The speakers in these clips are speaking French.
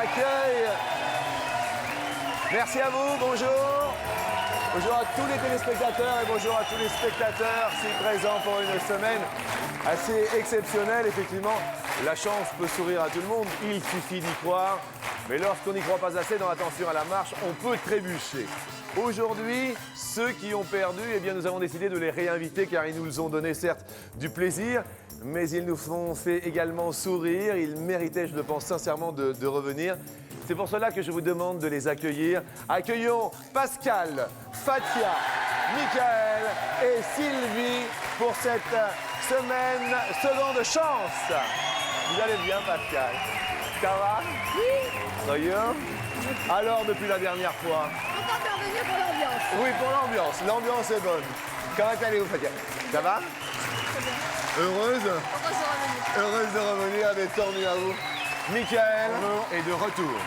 accueille. Merci à vous, bonjour. Bonjour à tous les téléspectateurs et bonjour à tous les spectateurs si présents pour une semaine assez exceptionnelle. Effectivement, la chance peut sourire à tout le monde, il suffit d'y croire. Mais lorsqu'on n'y croit pas assez dans l'attention à la marche, on peut trébucher. Aujourd'hui, ceux qui ont perdu, eh bien, nous avons décidé de les réinviter car ils nous ont donné certes du plaisir, mais ils nous font fait également sourire. Ils méritaient, je le pense sincèrement, de revenir. C'est pour cela que je vous demande de les accueillir. Accueillons Pascal, Fatia, Michael et Sylvie pour cette semaine seconde chance. Vous allez bien, Pascal? Ça va? Oui. Sérieux? Alors, depuis la dernière fois? On va intervenir pour l'ambiance. Oui, pour l'ambiance. L'ambiance est bonne. Comment allez-vous, Fatia? Ça va? Très bien. Heureuse? Heureuse de revenir. Heureuse de revenir avec tournu à vous. Michael est de retour.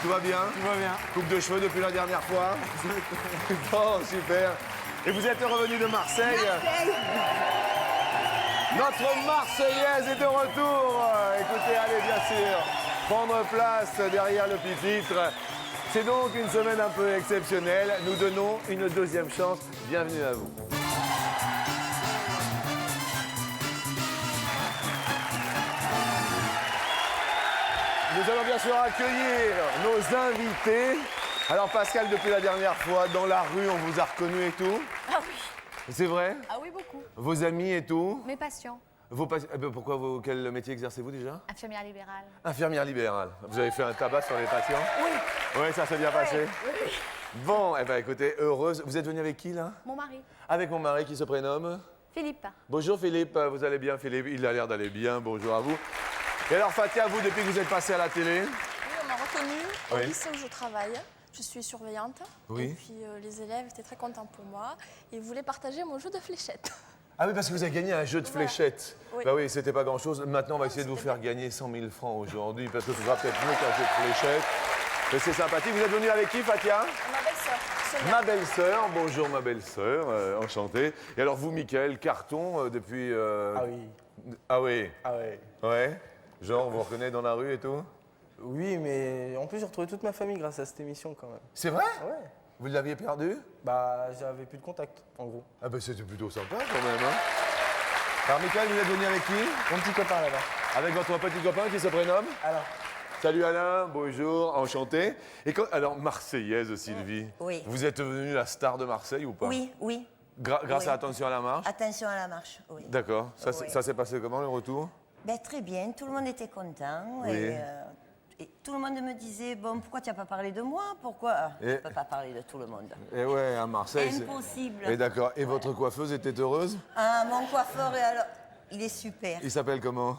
Tout va bien? Tout va bien. Coupe de cheveux depuis la dernière fois? Bon, super. Et vous êtes revenu de Marseille? Notre Marseillaise est de retour. Écoutez, allez bien sûr prendre place derrière le pupitre. C'est donc une semaine un peu exceptionnelle. Nous donnons une deuxième chance. Bienvenue à vous. Nous allons bien sûr accueillir nos invités. Alors Pascal, depuis la dernière fois, dans la rue, on vous a reconnu et tout? Ah oui. C'est vrai? Ah oui, beaucoup. Vos amis et tout? Mes patients. Pourquoi quel métier exercez-vous déjà? Infirmière libérale. Infirmière libérale. Vous avez fait un tabac sur les patients? Oui. Oui, ça s'est bien passé? Oui. Bon, eh bien écoutez, heureuse. Vous êtes venue avec qui là? Mon mari. Avec mon mari qui se prénomme? Philippe. Bonjour Philippe, vous allez bien Philippe? Il a l'air d'aller bien, bonjour à vous. Et alors Fatia, vous, depuis que vous êtes passé à la télé? Oui, on m'a reconnue au Oui. lycée où je travaille. Je suis surveillante. Oui. Et puis les élèves étaient très contents pour moi et voulaient partager mon jeu de fléchettes. Ah oui, parce que vous avez gagné un jeu de Voilà. fléchettes. Oui. Bah oui, c'était pas grand-chose. Maintenant, on va essayer de vous faire gagner 100 000 francs aujourd'hui, parce que ce sera peut-être mieux qu'un jeu de fléchettes. Mais c'est sympathique. Vous êtes venu avec qui, Fatia? Ma belle-sœur, Sonia. Ma belle-sœur. Bonjour, ma belle-sœur. Enchanté. Et alors, vous, Mickaël, carton depuis... Ah oui. Ah oui. Ah ouais. Ouais. Genre, on vous reconnaît dans la rue et tout? Oui, mais en plus, j'ai retrouvé toute ma famille grâce à cette émission quand même. C'est vrai? Ouais. Vous l'aviez perdu? Bah, j'avais plus de contact, en gros. Ah ben, c'était plutôt sympa quand même, hein. Alors, Mickaël, vous êtes venu avec qui? Mon petit copain là-bas. Avec votre petit copain qui se prénomme? Alors, Salut Alain, bonjour, enchanté. Et alors, Marseillaise, Sylvie. Oui. Vous êtes devenue la star de Marseille ou pas? Oui, oui. Grâce Oui. à Attention à la marche? Attention à la marche, oui. D'accord. Ça, Oui. ça s'est passé comment, le retour? Ben, très bien, tout le monde était content. Oui. Et tout le monde me disait, bon, pourquoi tu n'as pas parlé de moi? Pourquoi? Je Et- ne peux pas parler de tout le monde. Et ouais, à Marseille. Impossible. Et d'accord. Et votre coiffeuse était heureuse? Ah, mon coiffeur, alors, il est super. Il s'appelle comment?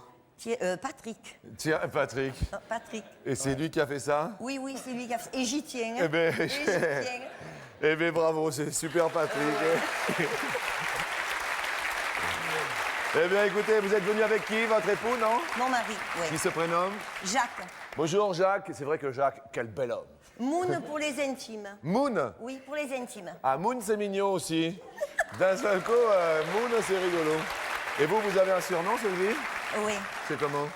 Patrick. Tiens, Patrick. Patrick. Et c'est lui qui a fait ça? Oui, oui, c'est lui qui a fait. Et j'y tiens. Eh ben, Et j'y tiens. Eh bien, bravo, c'est super, Patrick. Eh bien, écoutez, vous êtes venu avec qui? Votre époux, non? Mon mari, Qui oui. se prénomme? Jacques. Bonjour, Jacques. C'est vrai que Jacques, quel bel homme. Moon pour les intimes. Moon. Oui, pour les intimes. Ah, Moon, c'est mignon aussi. D'un seul coup, Moon, c'est rigolo. Et vous, vous avez un surnom, Sylvie? Oui. C'est comment?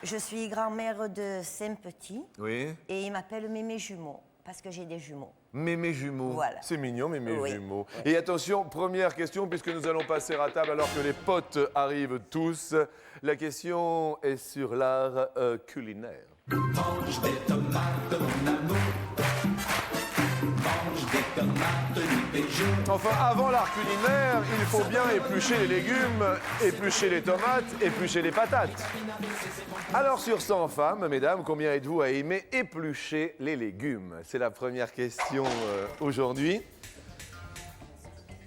Je suis grand-mère de 5 petits. Oui. Et il m'appelle Mémé Jumeau, parce que j'ai des jumeaux. Mémé jumeaux. Voilà. C'est mignon, Mémé Oui. jumeaux. Et attention, première question, puisque nous allons passer à table alors que les potes arrivent tous. La question est sur l'art culinaire. Mange des tomates, mon amour. Mange des tomates, du béjou. Enfin, avant l'art culinaire, il faut bien éplucher les légumes, éplucher les tomates, éplucher les patates. Alors, sur 100 femmes, mesdames, combien êtes-vous à aimer éplucher les légumes? C'est la première question aujourd'hui.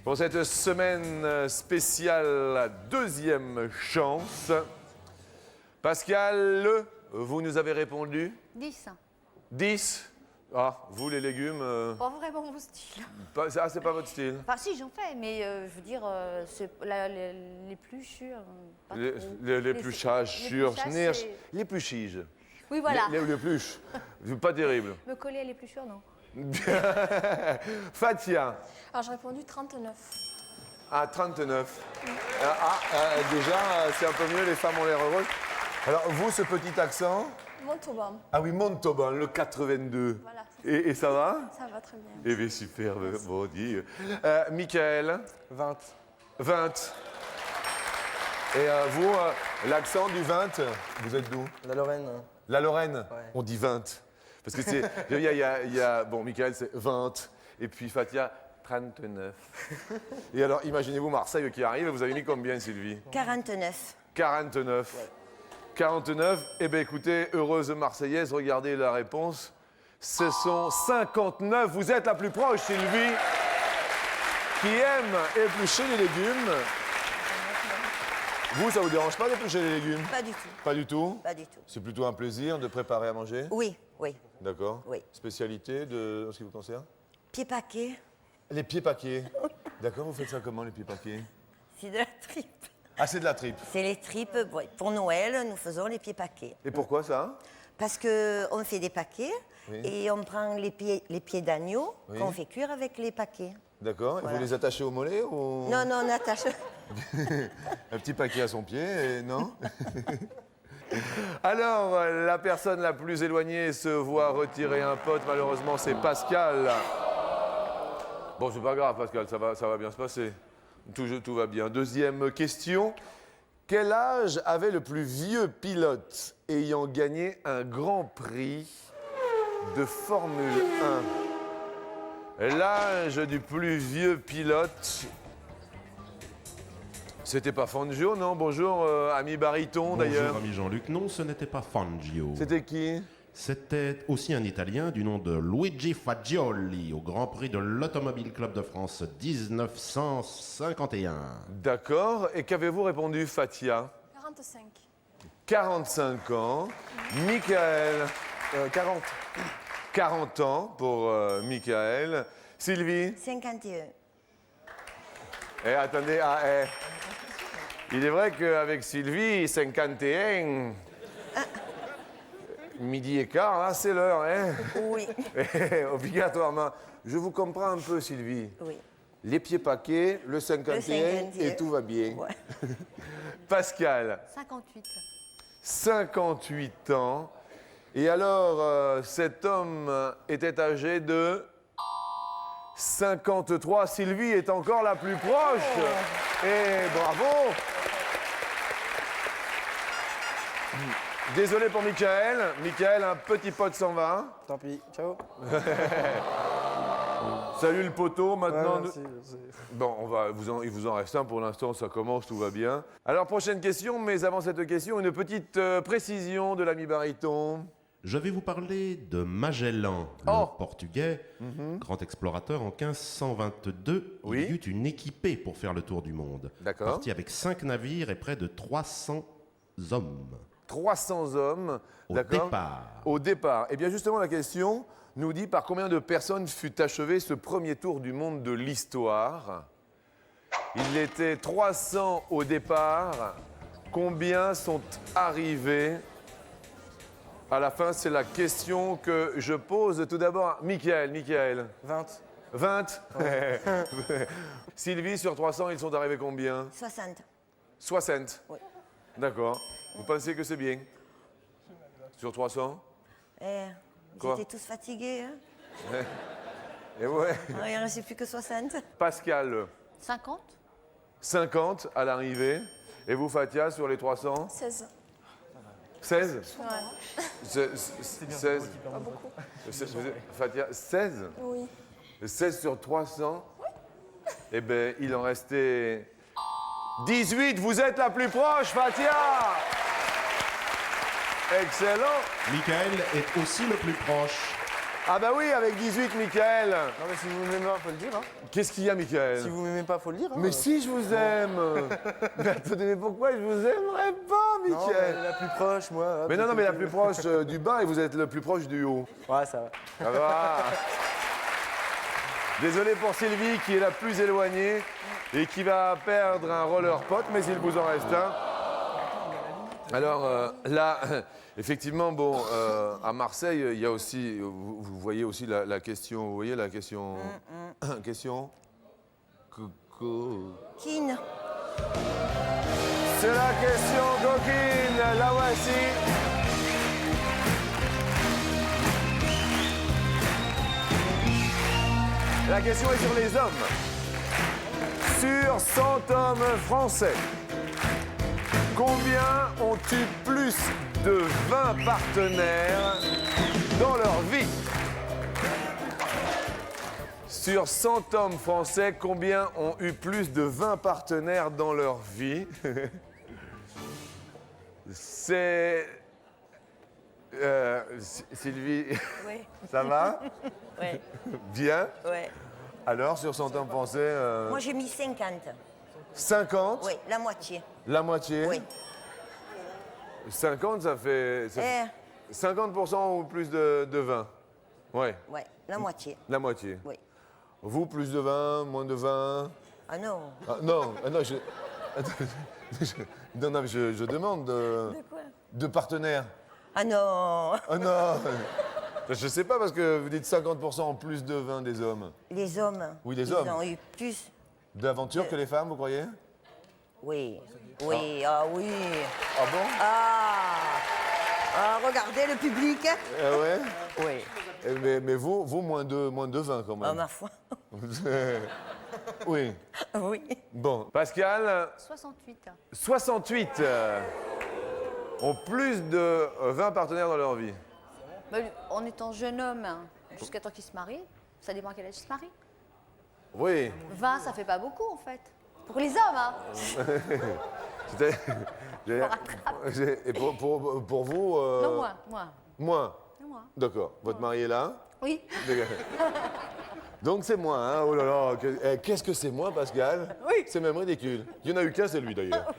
Pour cette semaine spéciale, la deuxième chance. Pascal, vous nous avez répondu 10. 10. Ah, vous, les légumes, Pas vraiment mon style. c'est pas votre style. Enfin, si, j'en fais, mais je veux dire, c'est l'épluchure. pas trop. L'épluchage, l'épluchage, c'est- l'épluchige. Oui, voilà. L'épluche. Pas terrible. Me coller à l'épluchure, non. Fatia, Alors j'ai répondu 39. à 39. Déjà, c'est un peu mieux, les femmes ont l'air heureuses. Alors, vous, ce petit accent, Montauban. Ah oui, Montauban, le 82. Voilà, Et ça va? ça va très bien. Eh bien, super, bon dit. Michael, 20. 20. Et vous, l'accent du 20, vous êtes d'où? La Lorraine. La Lorraine? Ouais. On dit 20. Parce que c'est. Il y a, bon, Michael, c'est 20. Et puis Fatia, 39. Et alors, imaginez-vous Marseille qui arrive. Vous avez mis combien, Sylvie? 49. 49. 49. Eh bien, écoutez, heureuse Marseillaise, regardez la réponse. Ce sont 59. Vous êtes la plus proche, Sylvie, qui aime éplucher les légumes. Vous, ça vous dérange pas d'éplucher les légumes? Pas du tout. Pas du tout? Pas du tout. C'est plutôt un plaisir de préparer à manger? Oui, oui. D'accord. Oui. Spécialité en ce qui vous concerne? Pied paquet, Les pieds paquets. D'accord, vous faites ça comment, les pieds paquets? c'est de la tripe. Ah, c'est de la tripe. C'est les tripes. Oui. Pour Noël, nous faisons les pieds paquets. Et pourquoi ça? Parce qu'on fait des paquets Oui. et on prend les pieds d'agneau Oui. qu'on fait cuire avec les paquets. D'accord. Et Voilà. vous les attachez au mollet ou... Non, non, on attache. Un petit paquet à son pied, et non? Alors, la personne la plus éloignée se voit retirer un pote. Malheureusement, c'est Pascal. Bon, c'est pas grave, Pascal, ça va bien se passer. Tout va bien. Deuxième question. Quel âge avait le plus vieux pilote ayant gagné un grand prix de Formule 1? L'âge du plus vieux pilote. C'était pas Fangio, non? Bonjour, ami baryton d'ailleurs. Bonjour ami Jean-Luc, non ce n'était pas Fangio. C'était qui? C'était aussi un Italien du nom de Luigi Fagioli au Grand Prix de l'Automobile Club de France 1951. D'accord. Et qu'avez-vous répondu, Fatia? 45. 45 ans. Michael, 40. 40 ans pour Michael. Sylvie? 51. Eh, attendez, il est vrai qu'avec Sylvie, 51, midi et quart, là, c'est l'heure, hein? Oui, Obligatoirement. Je vous comprends un peu, Sylvie. oui. Les pieds paquets, le 51, Le 51, et tout va bien. Ouais. Pascal. 58. 58 ans. Et alors, cet homme était âgé de 53. Sylvie est encore la plus proche. Et bravo. Désolé pour Michael. Michael, un petit pote s'en va. Tant pis. Ciao. Salut le poteau, maintenant. Ouais, merci. Bon, il vous en reste un pour l'instant, ça commence, tout va bien. Alors, prochaine question, mais avant cette question, une petite précision de l'ami baryton. Je vais vous parler de Magellan, Oh. le portugais, grand explorateur en 1522. Oui. Il y eut une équipée pour faire le tour du monde. D'accord. Parti avec 5 navires et près de 300 hommes 300 hommes, au d'accord. départ. Au départ. Eh bien, justement, la question nous dit par combien de personnes fut achevé ce premier tour du monde de l'histoire. Il était 300 au départ. Combien sont arrivés à la fin? C'est la question que je pose tout d'abord. Michael. 20. 20. Sylvie, sur 300, ils sont arrivés combien? 60. 60. Oui. D'accord. Vous pensez que c'est bien? Sur 300? Ils Quoi? étaient tous fatigués. Hein? Et ouais. Ah, il ne restait plus que 60. Pascal, 50. 50 à l'arrivée. Et vous, Fatia, sur les 300? 16. 16? Ouais, 16. pas beaucoup. Fatia, 16? Oui. 16 sur 300? Eh bien, il en restait 18. Vous êtes la plus proche, Fatia! Excellent. Michael est aussi le plus proche. Ah bah oui, avec 18, Michael. Non, mais si vous m'aimez pas, faut le dire. Hein. Qu'est-ce qu'il y a, Michael? Si vous m'aimez pas, faut le dire. Hein. Mais si, je vous aime. Mais attendez, mais pourquoi je vous aimerais pas, Non, mais Michael? la plus proche, moi. hop, Mais non, tout, mais la tout. plus proche du bas et vous êtes le plus proche du haut. Ouais, ça va. Ça va. Désolé pour Sylvie qui est la plus éloignée et qui va perdre un roller pot, mais il vous en reste un. Alors là, effectivement, bon, à Marseille, il y a aussi, vous voyez aussi la question, vous voyez la question, question. Coucou. Kine. C'est la question coquine, la voici. La question est sur les hommes. Sur 100 hommes français, combien ont eu plus de 20 partenaires dans leur vie? Sur 100 hommes français, combien ont eu plus de 20 partenaires dans leur vie? C'est... Sylvie, Oui. ça va? Ouais. Bien. Ouais. Alors, sur 100 hommes français, Moi, j'ai mis 50. 50? Oui, la moitié. La moitié? Oui. 50, ça fait... Eh, 50% ou plus de 20? Ouais, ouais, la moitié. la moitié. Oui. Vous, plus de 20, moins de 20? Ah non. Ah, non, je... Non, non, je demande De quoi? de partenaires. Ah non. Oh non. Je sais pas parce que vous dites 50% en plus de 20 des hommes. Les hommes. Oui, les ils hommes. ont eu plus. D'aventure que les femmes, vous croyez? Oui. Oui, ah oui. Ah bon? Ah, regardez le public. Ah ouais? Oui. Mais vous moins de 20 quand Ah, même. ma foi. Oui. Oui. Bon. Pascal, 68. 68 ont plus de 20 partenaires dans leur vie. Mais en étant jeune homme, hein, jusqu'à temps qu'il se marie, ça dépend à quel âge il se marie. Oui. 20, ça fait pas beaucoup en fait. Pour les hommes, hein. C'était- Et pour vous Non, moi. Moins. Moi. D'accord. Votre mari est là? Oui. Donc c'est moi, hein? Oh là là, qu'est-ce que c'est moi, Pascal? Oui. C'est même ridicule. Il y en a eu qu'un, c'est lui d'ailleurs.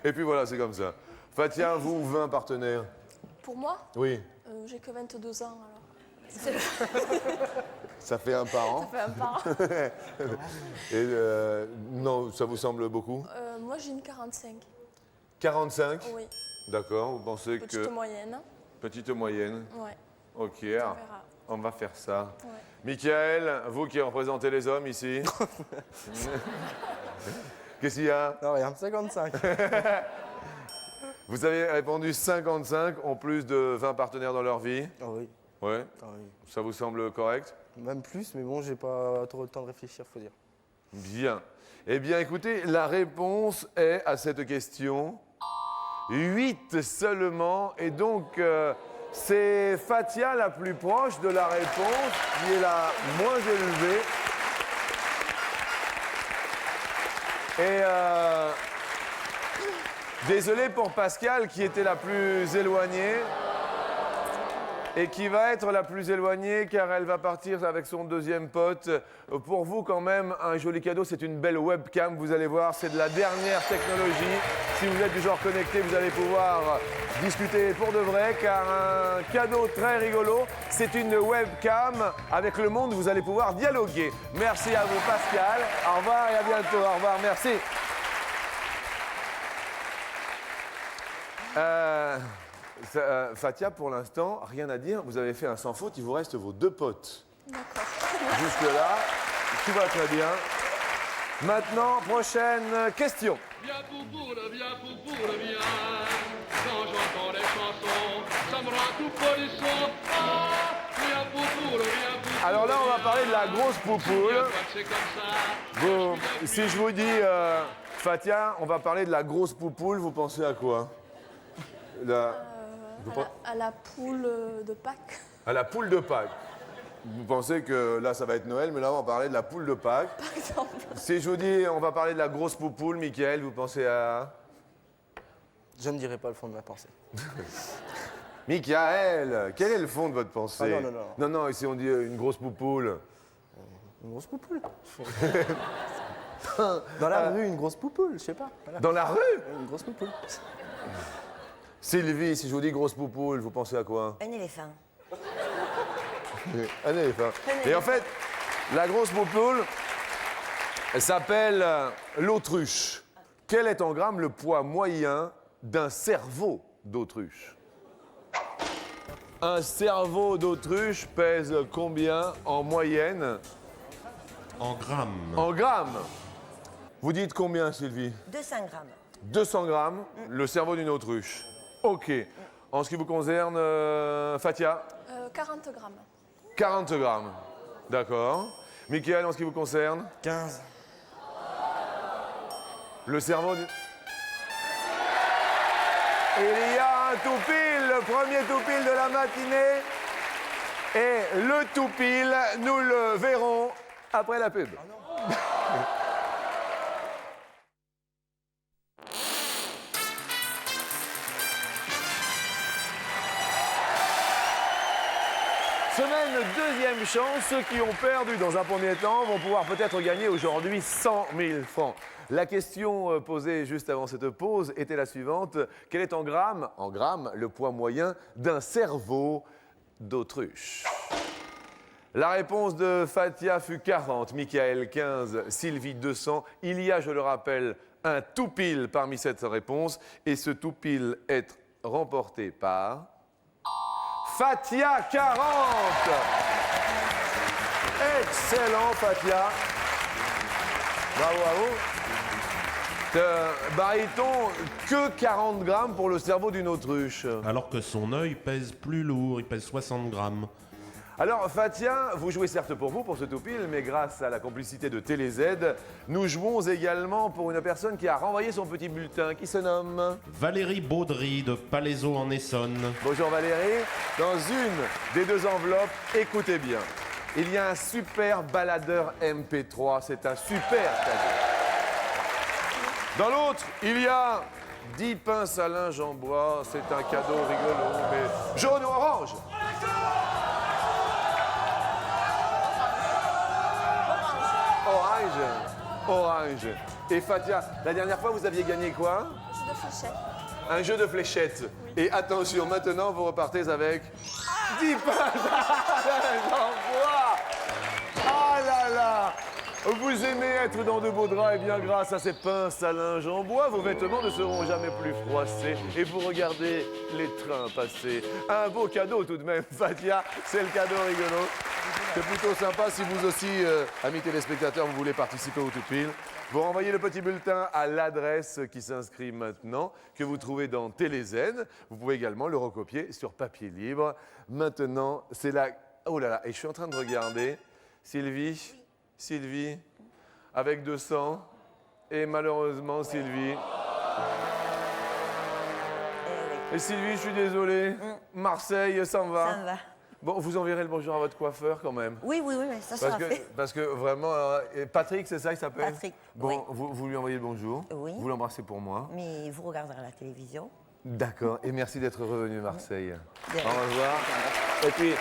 Et puis voilà, c'est comme ça. Fatia, vous, 20 partenaires? Pour moi, Oui. j'ai que 22 ans alors. Ça fait un par an? Ça fait un par. Et non, ça vous semble beaucoup? Moi j'ai une 45. 45? Oui. D'accord, vous pensez Petite que... moyenne. Petite moyenne? Ouais. Ok, On verra. on va faire ça. Ouais. Michael, vous qui représentez les hommes ici. Qu'est-ce qu'il y a? Non, rien, 55. Vous avez répondu 55 ont plus de 20 partenaires dans leur vie. Ah oui, Ouais, ah oui. ça vous semble correct? Même plus, mais bon, j'ai pas trop le temps de réfléchir, faut dire. Bien. Eh bien, écoutez, la réponse est à cette question 8 seulement. Et donc, c'est Fatia la plus proche de la réponse, qui est la moins élevée. Et désolé pour Pascal, qui était la plus éloignée. Et qui va être la plus éloignée car elle va partir avec son deuxième pote. Pour vous quand même, un joli cadeau, c'est une belle webcam, vous allez voir, c'est de la dernière technologie. Si vous êtes du genre connecté, vous allez pouvoir discuter pour de vrai car un cadeau très rigolo, c'est une webcam avec le monde, vous allez pouvoir dialoguer. Merci à vous Pascal, au revoir et à bientôt, au revoir, merci. Fatia, pour l'instant, rien à dire. Vous avez fait un sans faute, il vous reste vos 2 potes. D'accord. Jusque-là, tout va très bien. Maintenant, prochaine question. Viens poupoule, viens. Quand j'entends les chansons, ça me rend tout polisson. Ah, viens poupoule. Alors là, on va parler de la grosse poupoule. C'est comme ça. Bon, si je vous dis, Fatia, on va parler de la grosse poupoule, vous pensez à quoi? À la poule de Pâques. À la poule de Pâques. Vous pensez que là, ça va être Noël, mais là, on va parler de la poule de Pâques. Par exemple. Si je vous dis, on va parler de la grosse poupoule, Mickaël, vous pensez à... Je ne dirai pas le fond de ma pensée. Mickaël, quel est le fond de votre pensée? Ah non. Non, non, ici on dit une grosse poupoule. Une grosse poupoule. Dans la rue, une grosse poupoule, je sais pas. Voilà. Dans la rue? Une grosse poupoule. Sylvie, si je vous dis grosse poupoule, vous pensez à quoi? Un éléphant. Un éléphant. Et en fait, la grosse poupoule, elle s'appelle l'autruche. Quel est en grammes le poids moyen d'un cerveau d'autruche? Un cerveau d'autruche pèse combien en moyenne? En grammes. En grammes. Vous dites combien, Sylvie? 200 grammes. 200 grammes, le cerveau d'une autruche. Ok. En ce qui vous concerne, Fatia? 40 grammes. 40 grammes. D'accord. Mickaël, en ce qui vous concerne, 15. le cerveau du... Il y a un tout pile, le premier tout pile de la matinée. Et le tout pile, nous le verrons après la pub. Semaine deuxième chance, ceux qui ont perdu dans un premier temps vont pouvoir peut-être gagner aujourd'hui 100 000 francs. La question posée juste avant cette pause était la suivante. Quel est en grammes, le poids moyen d'un cerveau d'autruche? La réponse de Fatia fut 40, Mickaël 15, Sylvie 200. Il y a, je le rappelle, un tout pile parmi cette réponse et ce tout pile est remporté par... Fatia 40. Excellent Fatia. Bravo à vous. Baryton, que 40 grammes pour le cerveau d'une autruche. Alors que son œil pèse plus lourd, il pèse 60 grammes. Alors Fatia, vous jouez certes pour vous, pour ce tout pile, mais grâce à la complicité de TéléZ, nous jouons également pour une personne qui a renvoyé son petit bulletin, qui se nomme... Valérie Baudry de Palaiseau en Essonne. Bonjour Valérie. Dans une des deux enveloppes, écoutez bien, il y a un super baladeur MP3, c'est un super cadeau. Dans l'autre, il y a 10 pinces à linge en bois, c'est un cadeau rigolo, mais jaune ou orange? Orange. Et Fatia, la dernière fois, vous aviez gagné quoi? Un jeu de fléchettes. Un jeu de fléchettes. Oui. Et attention, maintenant, vous repartez avec 10 pinces en bois. Ah là là! Vous aimez être dans de beaux draps, et bien grâce à ces pinces à linge en bois, vos vêtements ne seront jamais plus froissés et vous regardez les trains passer. Un beau cadeau tout de même, Fatia, c'est le cadeau rigolo. C'est plutôt sympa si vous aussi, amis téléspectateurs, vous voulez participer au tout pile. Vous renvoyez le petit bulletin à l'adresse qui s'inscrit maintenant, que vous trouvez dans TéléZ. Vous pouvez également le recopier sur papier libre. Maintenant, c'est la... Oh là là, et je suis en train de regarder. Sylvie, Sylvie, avec 200. Et malheureusement, Sylvie... Et Sylvie, je suis désolé. Marseille, ça me va. Ça me va. Bon, vous enverrez le bonjour à votre coiffeur quand même. Oui, ça sera fait. Parce que vraiment, Patrick, c'est ça qu'il s'appelle? Patrick, Bon, oui. vous lui envoyez le bonjour. Oui. Vous l'embrassez pour moi. Mais vous regarderez la télévision. D'accord. Et merci d'être revenu Marseille. De rien. Au revoir. Et puis,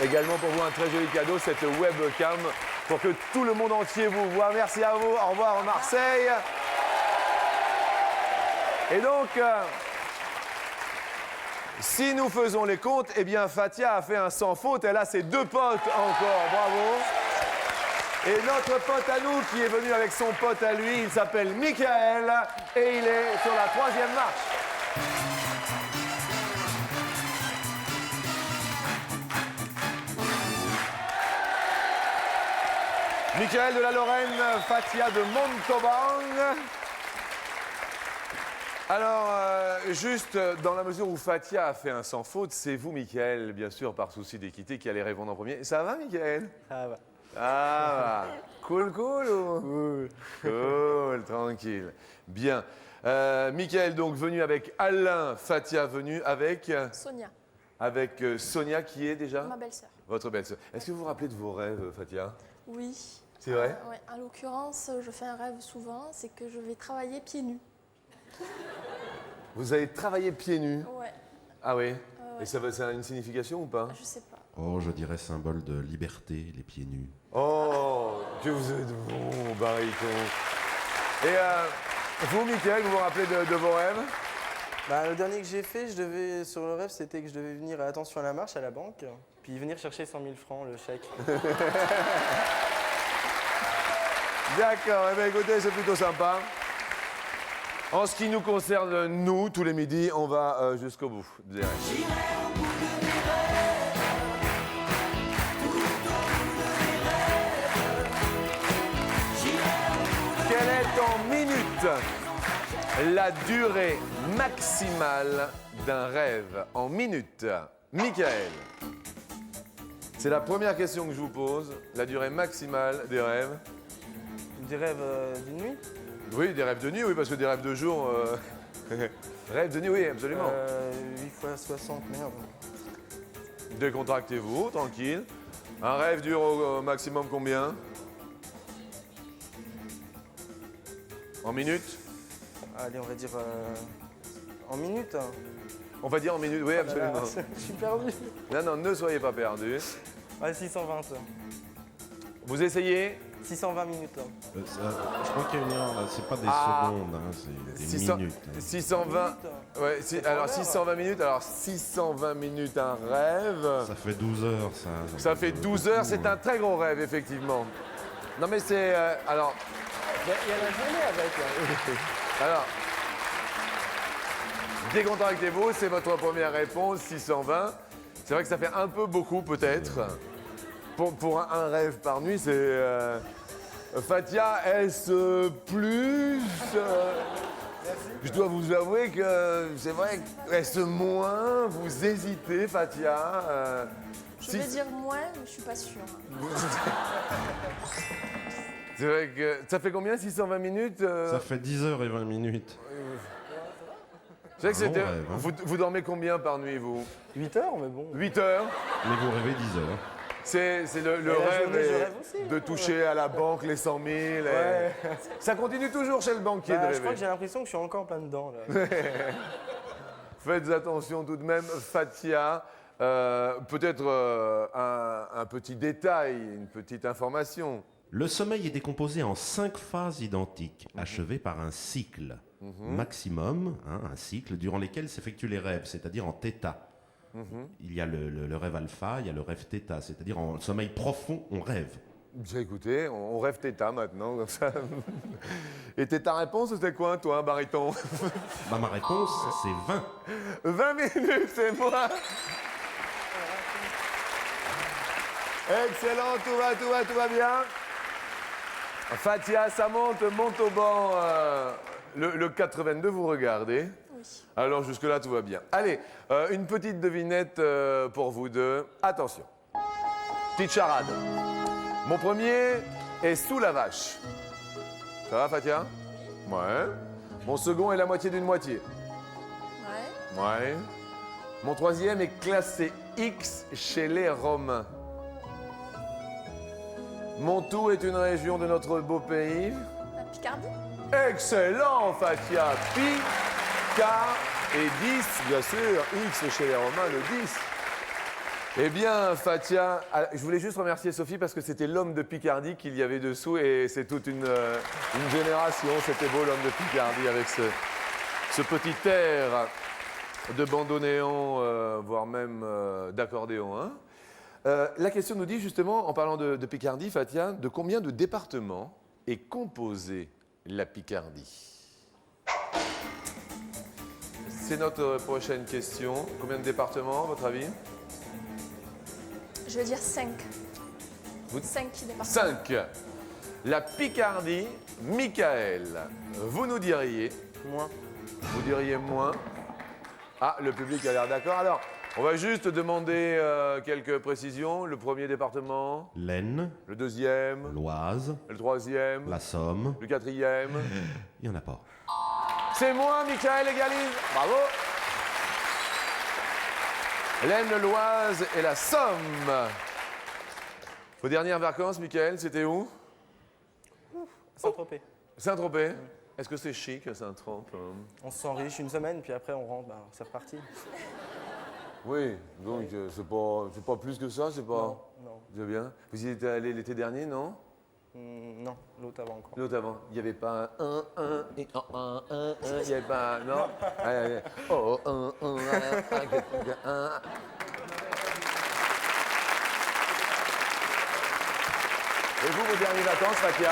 également pour vous, un très joli cadeau, cette webcam, pour que tout le monde entier vous voit. Merci à vous. Au revoir Marseille. Et donc... si nous faisons les comptes, eh bien Fatia a fait un sans faute. Elle a ses 2 potes encore. Bravo. Et notre pote à nous qui est venu avec son pote à lui, il s'appelle Mickaël et il est sur la 3e marche. Mickaël de la Lorraine, Fatia de Montauban. Alors, juste dans la mesure où Fatia a fait un sans faute, c'est vous, Mickaël, bien sûr, par souci d'équité, qui allez répondre en premier. Ça va, Mickaël? Ça va. Ah, cool ou? Cool, tranquille. Bien. Mickaël, donc, venu avec Alain, Fatia, venu avec... Sonia, Avec Sonia, qui est déjà? ma belle-sœur. Votre belle-sœur. Est-ce que vous vous rappelez de vos rêves, Fatia? Oui. C'est vrai? Ouais. En l'occurrence, je fais un rêve souvent, c'est que je vais travailler pieds nus. Vous avez travaillé pieds nus? Ouais, Ah oui? ouais. Et ça a une signification ou pas? Je sais pas. Oh, je dirais symbole de liberté, les pieds nus. Oh, que vous êtes bon, Baryton. Et vous, Mickaël, vous vous rappelez de vos rêves? Bah, le dernier que j'ai fait, sur le rêve, c'était que je devais venir à Attention à la marche à la banque, puis venir chercher 100 000 francs, le chèque. D'accord, eh bien, écoutez, c'est plutôt sympa. En ce qui nous concerne, nous, tous les midis, on va jusqu'au bout. Direct. Quelle est en minutes la durée maximale d'un rêve? En minutes, Mickaël. C'est la première question que je vous pose. La durée maximale des rêves. Des rêves d'une nuit. Oui, des rêves de nuit, oui, parce que des rêves de jour... Rêves de nuit, oui, absolument. 8 fois 60, merde. Décontractez-vous, tranquille. Un rêve dure au maximum combien? En minutes? Allez, on va dire en minutes. On va dire en minutes, oui, absolument. Je suis perdu. Non, ne soyez pas perdus. Ouais, 620 ça. Vous essayez? 620 minutes. Je crois qu'il y a une erreur là, c'est pas des secondes, hein, c'est des 600 minutes. 620. Ouais, alors 620 minutes, alors 620 minutes un rêve. Ça fait 12 heures, ça. Ça fait 12 heures, c'est un très gros rêve, effectivement. Non, mais c'est. Alors. Il y a la journée avec. Alors. Décontractez-vous, c'est votre première réponse, 620. C'est vrai que ça fait un peu beaucoup, peut-être. Pour un rêve par nuit, c'est. Fatia, est-ce plus Je dois vous avouer que c'est vrai. Est-ce moins Vous hésitez, Fatia Je vais dire moins, mais je suis pas sûre. C'est vrai que. Ça fait combien, 620 minutes Ça fait 10 heures et 20 minutes. C'est vrai que c'était. Bon rêve, hein. Vous dormez combien par nuit, vous 8 heures, mais bon. 8 heures. Mais vous rêvez 10 heures. C'est le la rêve, journée, je rêve aussi, de hein. toucher à la banque les 100 000. Ouais. Ça continue toujours chez le banquier de Je rêver. crois que j'ai l'impression que je suis encore plein dedans là. Faites attention tout de même, Fatia. Peut-être un petit détail, une petite information. Le sommeil est décomposé en 5 phases identiques, achevées par un cycle maximum, hein, un cycle durant lesquels s'effectuent les rêves, c'est-à-dire en θ. Il y a le rêve alpha, il y a le rêve θ, c'est-à-dire en sommeil profond, on rêve. Bien, écoutez, on rêve Theta maintenant, comme ça. Et ta réponse, c'était quoi, toi, un baryton Bah, ma réponse, c'est 20. 20 minutes, c'est moi. Excellent, tout va bien. Fatia, ça monte au banc. Le 82, vous regardez. Oui. Alors jusque-là, tout va bien. Allez, une petite devinette pour vous deux. Attention. Petite charade. Mon premier est sous la vache. Ça va, Fatia? Ouais. Mon second est la moitié d'une moitié. Ouais. Ouais. Mon troisième est classé X chez les Romains. Mon tout est une région de notre beau pays. La Picardie. Excellent, Fatia. Pi, K et 10, bien sûr. X chez les Romains, le 10. Eh bien, Fatia, je voulais juste remercier Sophie parce que c'était l'homme de Picardie qu'il y avait dessous et c'est toute une génération. C'était beau, l'homme de Picardie, avec ce petit air de bandoneon, voire même d'accordéon. Hein. La question nous dit justement, en parlant de Picardie, Fatia, de combien de départements est composée la Picardie? C'est notre prochaine question. Combien de départements, à votre avis? Je vais dire 5. Vous- 5 départements. 5. La Picardie, Michael, vous nous diriez? Moins. Vous diriez moins? Ah, le public a l'air d'accord. Alors, on va juste demander quelques précisions. Le premier département, L'Aisne, le deuxième, l'Oise, le troisième, la Somme, le quatrième. il n'y en a pas. C'est moi, Michael égalise. Bravo. L'Aisne, l'Oise et la Somme. Vos dernières vacances, Michael, c'était où? Saint-Tropez. Saint-Tropez. Est-ce que c'est chic, Saint-Tropez? On se sent riche une semaine, puis après on rentre, bah, c'est reparti. Oui, donc c'est pas plus que ça, c'est pas... Non. C'est bien. Vous y étiez allé l'été dernier, non? Non, l'autre avant encore. L'autre avant, il n'y avait pas un et un, il n'y avait pas un, non? Oh, un, Et vous, vos dernières vacances, Fatia?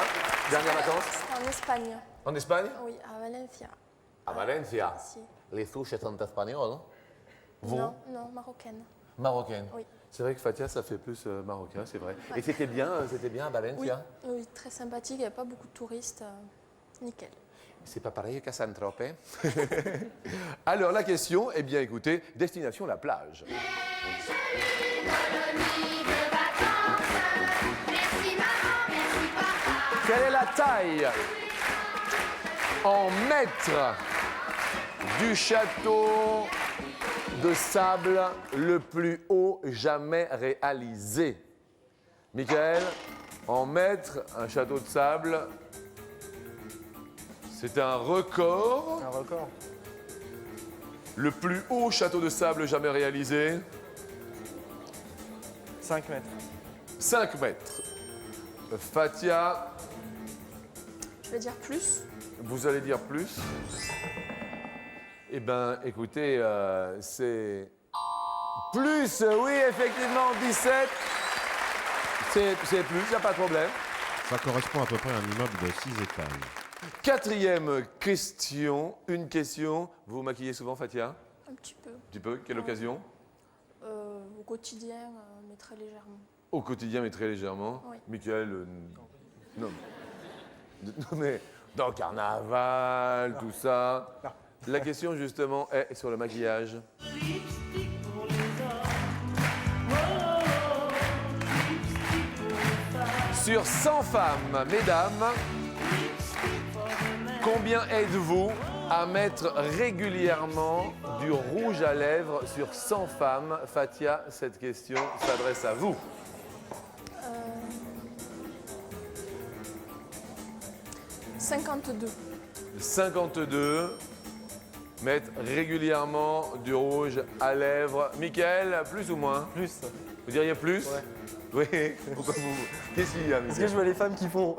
Dernières vacances? C'était en Espagne. En Espagne? Oui, à Valencia. À Valencia. Si. Les sushis sont espagnols, hein? Vous? Non, marocaine. Marocaine. Oui. C'est vrai que Fatia, ça fait plus marocain, c'est vrai. Et c'était bien à Valencia? Oui, très sympathique, il n'y avait pas beaucoup de touristes. Nickel. C'est pas pareil qu'à Saint-Tropez. Alors, la question, eh bien, écoutez, destination la plage. Les jolies colonies de Quelle est la taille en mètres du château de sable le plus haut jamais réalisé? Michael, en mètres, un château de sable, c'est un record. Un record. Le plus haut château de sable jamais réalisé, 5 mètres. 5 mètres. Fatia, Je vais dire plus. vous allez dire plus? Eh bien, écoutez, c'est plus, oui, effectivement, 17. C'est plus, il n'y a pas de problème. Ça correspond à peu près à un immeuble de 6 étages. Quatrième question, une question. Vous vous maquillez souvent, Fatia? Un petit peu. Tu peux? Quelle occasion? Au quotidien, mais très légèrement. Au quotidien, mais très légèrement. Oui. Michael, non. Non, mais dans le carnaval, tout ça. La question, justement, est sur le maquillage. Sur 100 femmes, mesdames, combien êtes-vous à mettre régulièrement du rouge à lèvres sur 100 femmes? Fatia, cette question s'adresse à vous. 52. 52 mettre régulièrement du rouge à lèvres. Michael, plus ou moins? Plus. Vous diriez plus? Ouais. Oui. Pourquoi vous? Qu'est-ce qu'il y a, Parce que Michael? je vois les femmes qui font.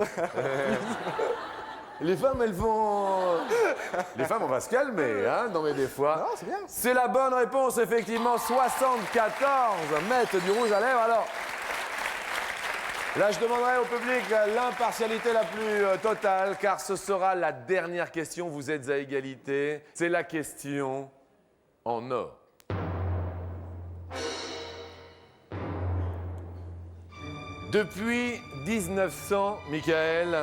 Les femmes, elles vont... Les femmes, on va se calmer, hein? Non, mais des fois... Non, c'est bien. C'est la bonne réponse, effectivement. 74 mettre du rouge à lèvres. Alors, là, je demanderai au public l'impartialité la plus totale, car ce sera la dernière question. Vous êtes à égalité. C'est la question en or. Depuis 1900, Michael,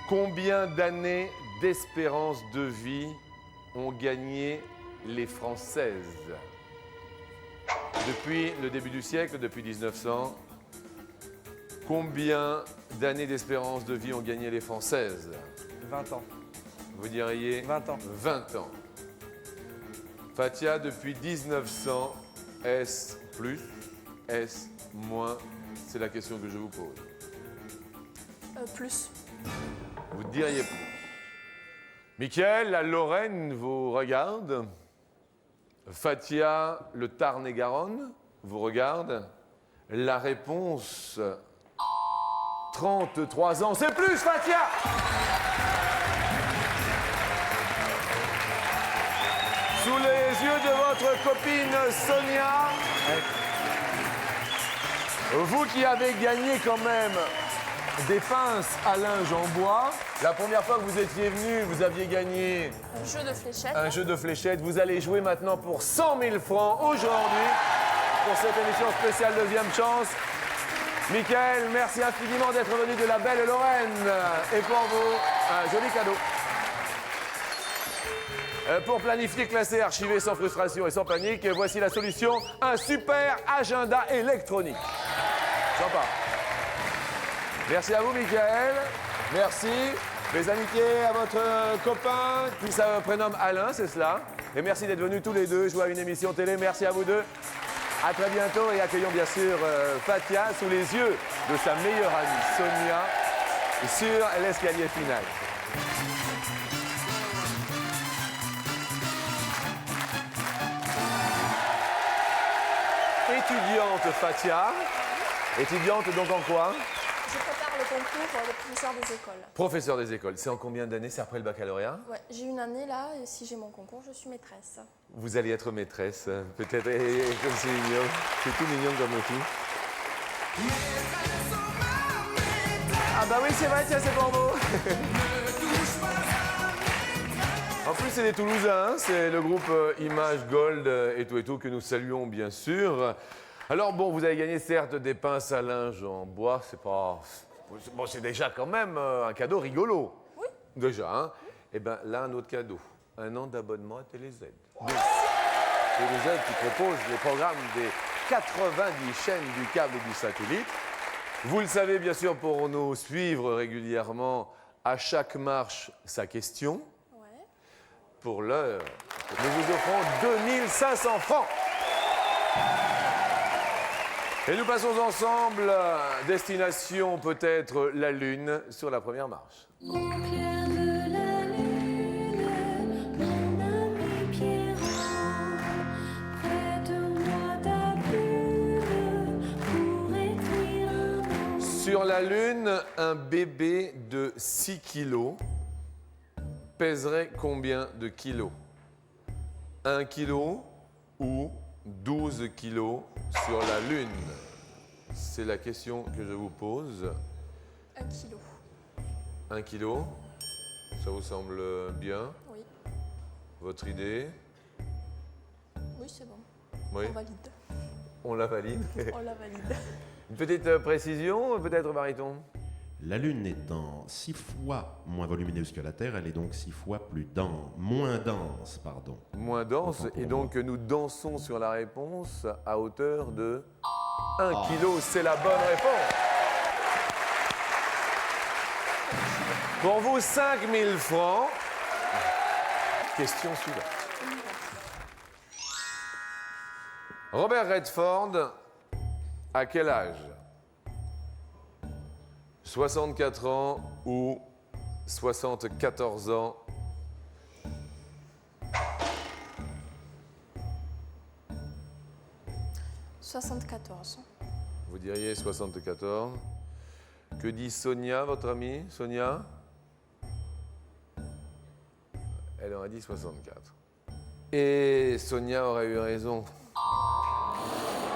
combien d'années d'espérance de vie ont gagné les Françaises? Depuis le début du siècle, depuis 1900, combien d'années d'espérance de vie ont gagné les Françaises? 20 ans. Vous diriez 20 ans. 20 ans. Fatia, depuis 1900, est-ce plus? Est-ce moins? C'est la question que je vous pose. Plus. Vous diriez plus. Michael, la Lorraine vous regarde. Fatia, le Tarn-et-Garonne vous regarde. La réponse, 33 ans. C'est plus, Fatia! Sous les yeux de votre copine Sonia, vous qui avez gagné quand même des pinces à linge en bois, la première fois que vous étiez venu, vous aviez gagné Un jeu de fléchettes. un jeu de fléchettes. Vous allez jouer maintenant pour 100 000 francs aujourd'hui pour cette émission spéciale Deuxième Chance. Michael, merci infiniment d'être venu de la belle Lorraine. Et pour vous, un joli cadeau. Pour planifier, classer, archiver sans frustration et sans panique, voici la solution, un super agenda électronique. Sympa. Merci à vous, Michael. Merci. Mes amitiés à votre copain qui se prénomme Alain, c'est cela. Et merci d'être venus tous les deux jouer à une émission télé. Merci à vous deux. À très bientôt et accueillons bien sûr Fatia sous les yeux de sa meilleure amie Sonia sur l'escalier final. Étudiante Fatia. Étudiante donc en quoi? Je prépare le concours de professeur des écoles. Professeur des écoles. C'est en combien d'années? C'est après le baccalauréat? Ouais, j'ai une année là et si j'ai mon concours, je suis maîtresse. Vous allez être maîtresse, peut-être. Et comme c'est mignon. C'est tout mignon comme tout. Ah bah oui, c'est vrai, tiens, c'est pour vous. En plus, c'est des Toulousains, hein, c'est le groupe Image Gold et tout que nous saluons bien sûr. Alors bon, vous avez gagné certes des pinces à linge en bois, c'est pas... Bon, c'est déjà quand même un cadeau rigolo. Oui. Déjà, hein. Et bien là, un autre cadeau. Un an d'abonnement à TéléZ. Donc, TéléZ qui propose les programmes des 90 chaînes du câble et du satellite. Vous le savez, bien sûr, pour nous suivre régulièrement, à chaque marche, sa question. Ouais. Pour l'heure, nous vous offrons 2500 francs. Et nous passons ensemble, destination peut-être la Lune, sur la première marche. Au clair de la lune, mon ami Pierrot, prête-moi ta plume pour écrire un mot. Sur la Lune, un bébé de 6 kilos pèserait combien de kilos? 1 kilo ou 12 kilos sur la Lune? C'est la question que je vous pose. 1 kilo. 1 kilo, ça vous semble bien? Oui. Votre idée? Oui, c'est bon. Oui, On valide. on la valide. On la valide. Une petite précision, peut-être, baryton? La Lune étant 6 fois moins volumineuse que la Terre, elle est donc 6 fois moins dense, pardon. Moins dense, Autant pour et moi. donc nous dansons sur la réponse à hauteur de 1 kilo. C'est la bonne réponse. Pour vous, 5000 francs. Question suivante. Robert Redford, à quel âge? 64 ans ou 74 ans? « 74. Vous diriez 74. Que dit Sonia, votre amie? Sonia? Elle aurait dit 64. Et Sonia aurait eu raison.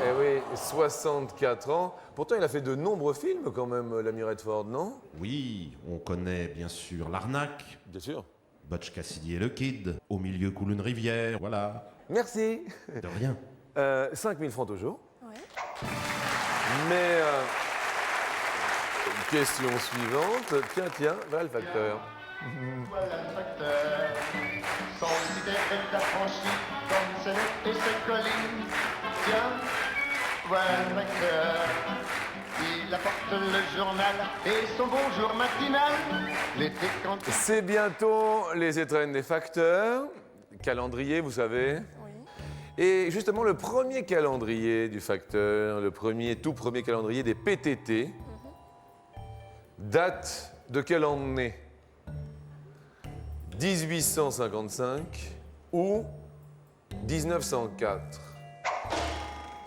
Eh oui, 64 ans. Pourtant, il a fait de nombreux films quand même, l'ami Redford, non? Oui, on connaît bien sûr L'Arnaque, Bien sûr. Butch Cassidy et le Kid, Au milieu coule une rivière, voilà. Merci. De rien. 5000 francs toujours. Ouais. Mais question suivante. Tiens, voilà le facteur. Voilà le facteur, son idée est affranchie, comme ses nets et ses collines. Tiens, voilà le facteur, il apporte le journal et son bonjour matinal. L'été quand... C'est bientôt les étrennes des facteurs. Calendrier, vous savez. Oui. Et justement, le premier calendrier du facteur, tout premier calendrier des PTT, date de quelle année? 1855 ou 1904?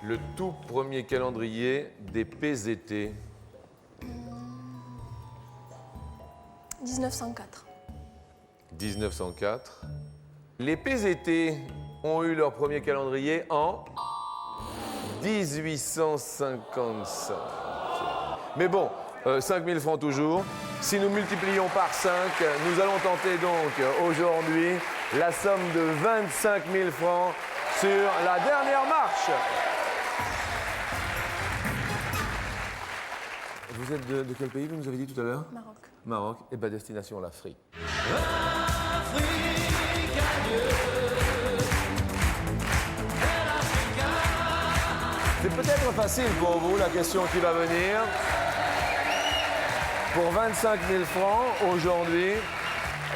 Le tout premier calendrier des PZT. 1904. 1904. Les PZT ont eu leur premier calendrier en 1855. Mais bon, 5000 francs toujours. Si nous multiplions par 5, nous allons tenter donc aujourd'hui la somme de 25 000 francs sur la dernière marche. Vous êtes de quel pays, vous nous avez dit tout à l'heure? Maroc. Maroc. Et bien, destination l'Afrique. C'est peut-être facile pour vous, la question qui va venir. Pour 25 000 francs, aujourd'hui,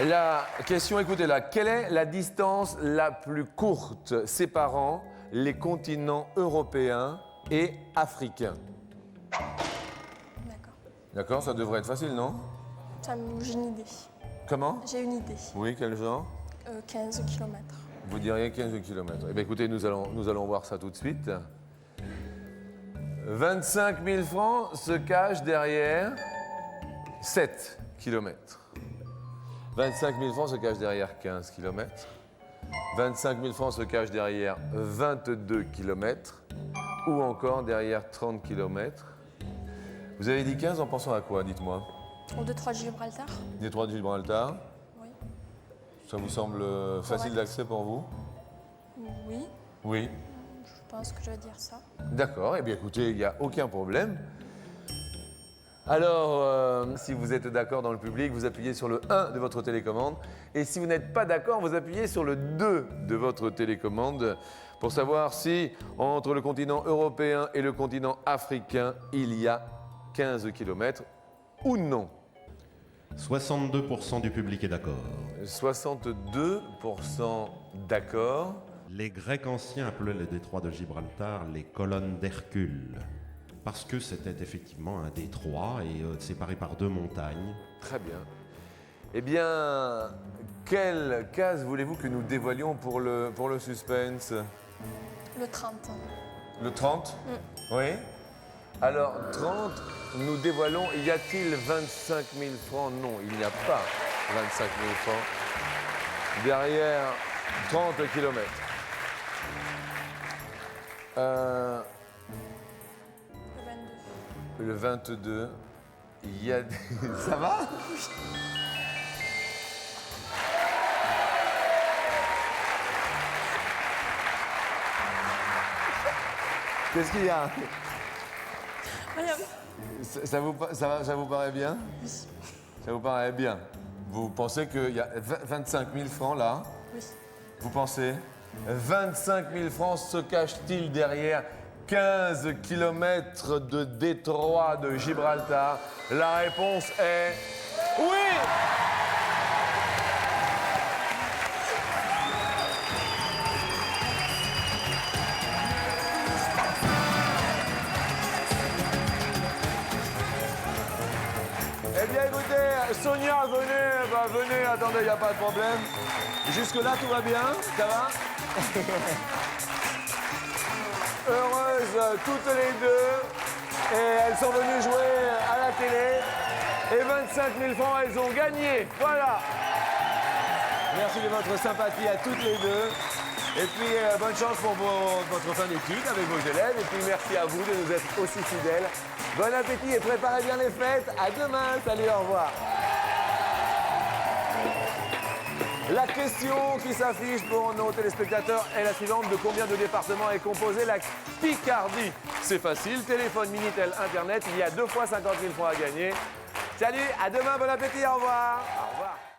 la question, écoutez-la. Quelle est la distance la plus courte séparant les continents européens et africains? D'accord. D'accord, ça devrait être facile, non? J'ai une idée. Comment? J'ai une idée. Oui, quel genre? 15 km. Vous diriez 15 km. Eh bien, écoutez, nous allons voir ça tout de suite. 25 000 francs se cachent derrière 7 km. 25 000 francs se cachent derrière 15 km. 25 000 francs se cachent derrière 22 km. Ou encore derrière 30 km. Vous avez dit 15 en pensant à quoi, dites-moi? Au détroit de Gibraltar. Détroit de Gibraltar. Oui. Ça vous semble facile d'accès pour vous? Oui. Oui. Je pense que je vais dire ça. D'accord, eh bien écoutez, il n'y a aucun problème. Alors, si vous êtes d'accord dans le public, vous appuyez sur le 1 de votre télécommande. Et si vous n'êtes pas d'accord, vous appuyez sur le 2 de votre télécommande pour savoir si, entre le continent européen et le continent africain, il y a 15 km ou non? 62% du public est d'accord. 62% d'accord. Les Grecs anciens appelaient le détroit de Gibraltar les colonnes d'Hercule, parce que c'était effectivement un détroit et séparé par 2 montagnes. Très bien. Eh bien, quelle case voulez-vous que nous dévoilions pour le suspense? Le 30. Le 30? Oui. Alors, 30, nous dévoilons, y a-t-il 25 000 francs? Non, il n'y a pas 25 000 francs. Derrière 30 kilomètres. Le 22. Le 22, il y a... Ça va? Qu'est-ce qu'il y a? Rien. Ça vous paraît bien? Ça vous paraît bien? Vous pensez qu'il y a 25 000 francs là? Oui. Vous pensez? 25 000 francs se cachent-ils derrière 15 km de détroit de Gibraltar? La réponse est oui! Eh bien écoutez, Sonia, venez, attendez, il n'y a pas de problème. Jusque-là, tout va bien? Ça va? Heureuses toutes les deux. Et elles sont venues jouer à la télé. Et 25 000 francs, elles ont gagné. Voilà. Merci de votre sympathie à toutes les deux. Et puis, bonne chance pour votre fin d'études avec vos élèves. Et puis, merci à vous de nous être aussi fidèles. Bon appétit et préparez bien les fêtes. À demain. Salut, au revoir. La question qui s'affiche pour nos téléspectateurs est la suivante. De combien de départements est composée la Picardie? C'est facile. Téléphone, Minitel, Internet. Il y a 2 fois 50 000 francs à gagner. Salut, à demain. Bon appétit. Au revoir. Au revoir.